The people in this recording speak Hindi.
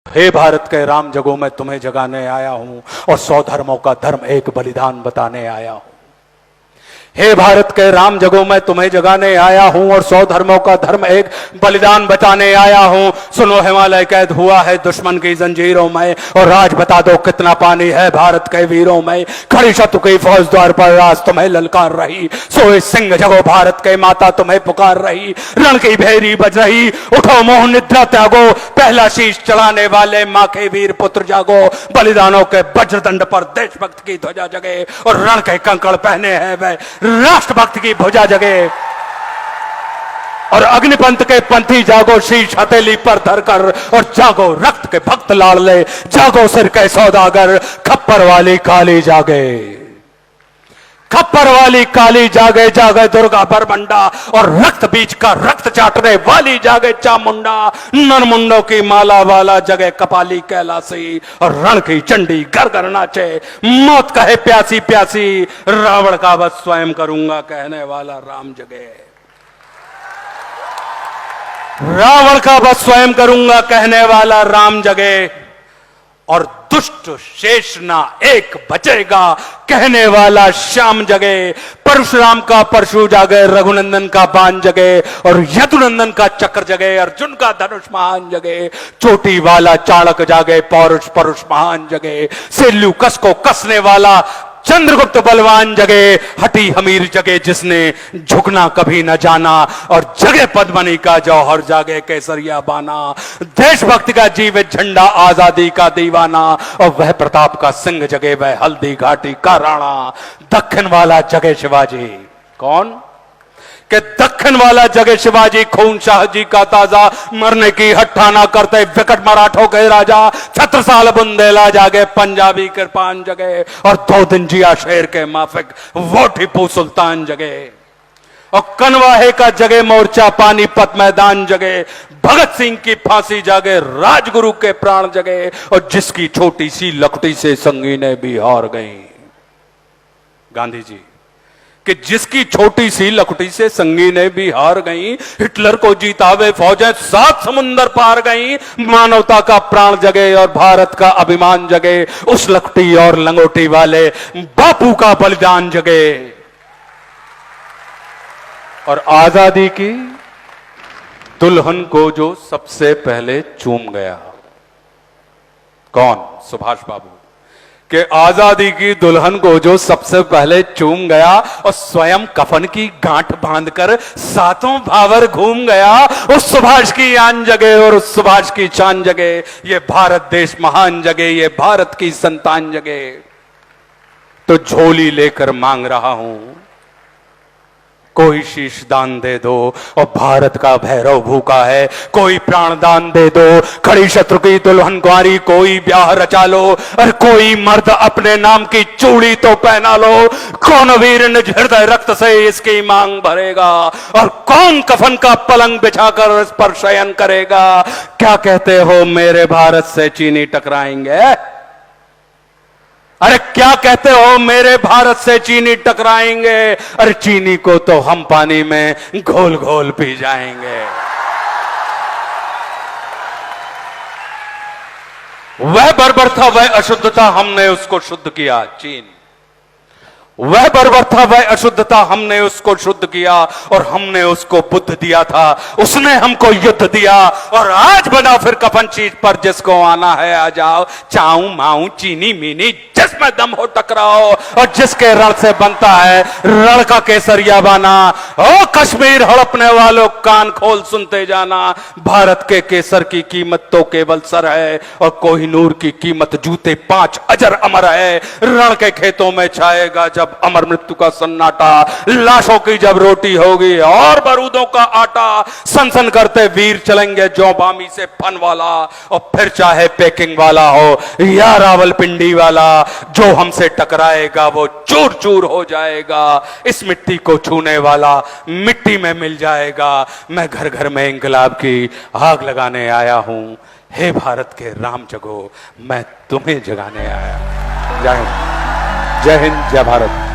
हे भारत के राम जगो मैं तुम्हें जगाने आया हूं और 100 धर्मों का धर्म एक बलिदान बताने आया हूं। हे भारत के राम जगो मैं तुम्हें जगाने आया हूं और 100 धर्मों का धर्म एक बलिदान बताने आया हूं। सुनो हिमालय कैद हुआ है दुश्मन की जंजीरों में और राज बता दो कितना पानी है भारत के वीरों में। खड़ी शत्रु की फौज द्वार पर राज तुम्हें ललकार रही, सोए सिंह जगो भारत के माता तुम्हें पुकार रही। रण की भेरी बज रही, उठो मोह निद्रा त्यागो, पहला शीश चढ़ाने वाले मां के वीर पुत्र जागो। बलिदानों के वज्रदंड पर देशभक्त की ध्वजा जगे और रण के कंकड़ पहने हैं वे राष्ट्रभक्त की भुजा जगे। और अग्निपंथ के पंथी जागो, शीश हथेली पर धरकर और जागो रक्त के भक्त लाडले, जागो सिर के सौदागर, खप्पर वाली काली जागे, खप्पर वाली काली जागे, जागे दुर्गा बरबंडा और रक्त बीज का रक्त चाटने वाली जागे चामुंडा। नरमुंडों की माला वाला जगे कपाली कैलासी और रण की चंडी घर घर नाचे, मौत कहे प्यासी प्यासी, रावण का वध स्वयं करूंगा कहने वाला राम जगे। रावण का वध स्वयं करूंगा कहने वाला राम जगे और दुष्ट शेष ना एक बचेगा कहने वाला श्याम जगे। परशुराम का परशु जागे, रघुनंदन का बाण जगे और यदुनंदन का चक्र जगे, अर्जुन का धनुष महान जगे। चोटी वाला चाणक जागे, पौरुष परुष महान जगे। सेल्यू कस को कसने वाला चंद्रगुप्त बलवान जगे। हटी हमीर जगे जिसने झुकना कभी न जाना और जगे पद्मनी का जौहर, जागे केसरिया बाना। देशभक्ति का जीवित झंडा, आजादी का दीवाना और वह प्रताप का सिंह जगे, वह हल्दी घाटी का राणा। दक्षिण वाला जगे शिवाजी, कौन कि दक्षिण वाला जगे शिवाजी, खून शाह जी का ताजा, मरने की हट्ठा ना करते विकट मराठों के राजा। छत्रसाल बुंदेला जागे, पंजाबी कृपान जगे और 2 दिन जिया शेर के माफिक वो टीपू सुल्तान जगे। और कनवाहे का जगे मोर्चा, पानीपत मैदान जगे, भगत सिंह की फांसी जागे, राजगुरु के प्राण जगे और जिसकी छोटी सी लकड़ी से संगीनें भी हार गई। गांधी जी कि जिसकी छोटी सी लकड़ी से संगीनें भी हार गई, हिटलर को जीतावे फौजें 7 समुंदर पार गई। मानवता का प्राण जगे और भारत का अभिमान जगे, उस लकड़ी और लंगोटी वाले बापू का बलिदान जगे। और आजादी की दुल्हन को जो सबसे पहले चूम गया, कौन? सुभाष बाबू कि आजादी की दुल्हन को जो सबसे पहले चूम गया और स्वयं कफन की गांठ बांधकर 7 भावर घूम गया, उस सुभाष की आन जगे और उस सुभाष की शान जगे। ये भारत देश महान जगे, ये भारत की संतान जगे। तो झोली लेकर मांग रहा हूं, कोई शीश दान दे दो और भारत का भैरव भूखा है, कोई प्राण दान दे दो। खड़ी शत्रु की दुल्हन कुंवारी, कोई ब्याह रचा लो और कोई मर्द अपने नाम की चूड़ी तो पहना लो। कौन वीर निज हृदय रक्त से इसकी मांग भरेगा और कौन कफन का पलंग बिछाकर इस पर शयन करेगा। क्या कहते हो मेरे भारत से चीनी टकराएंगे? अरे क्या कहते हो मेरे भारत से चीनी टकराएंगे? अरे चीनी को तो हम पानी में घोल घोल पी जाएंगे। वह बर्बरता, वह अशुद्धता, हमने उसको शुद्ध किया। चीन वह बर्बर था, वह अशुद्धता, हमने उसको शुद्ध किया और हमने उसको बुद्ध दिया था। उसने हमको युद्ध दिया और आज बना फिर कफन चीज पर जिसको आना है आ जाओ। चाऊ माऊ चीनी मीनी जिसमें दम हो टकराओ और जिसके रण से बनता है रण का केसरिया बाना। ओ कश्मीर हड़पने वालों कान खोल सुनते जाना, भारत के केसर की कीमत तो केवल सर है और कोहिनूर की कीमत जूते 5 अजर अमर है। रण के खेतों में छाएगा जब अमर मृत्यु का सन्नाटा, लाशों की जब रोटी होगी और बारूदों का आटा। सनसन करते वीर चलेंगे जो बामी से फन वाला और फिर चाहे पैकिंग वाला हो या रावलपिंडी वाला, जो हमसे टकराएगा वो चूर चूर हो जाएगा। इस मिट्टी को छूने वाला मिट्टी में मिल जाएगा। मैं घर घर में इंकलाब की आग लगाने आया हूं। हे भारत के राम जगो, मैं तुम्हें जगाने आया। जय हिंद, जय भारत।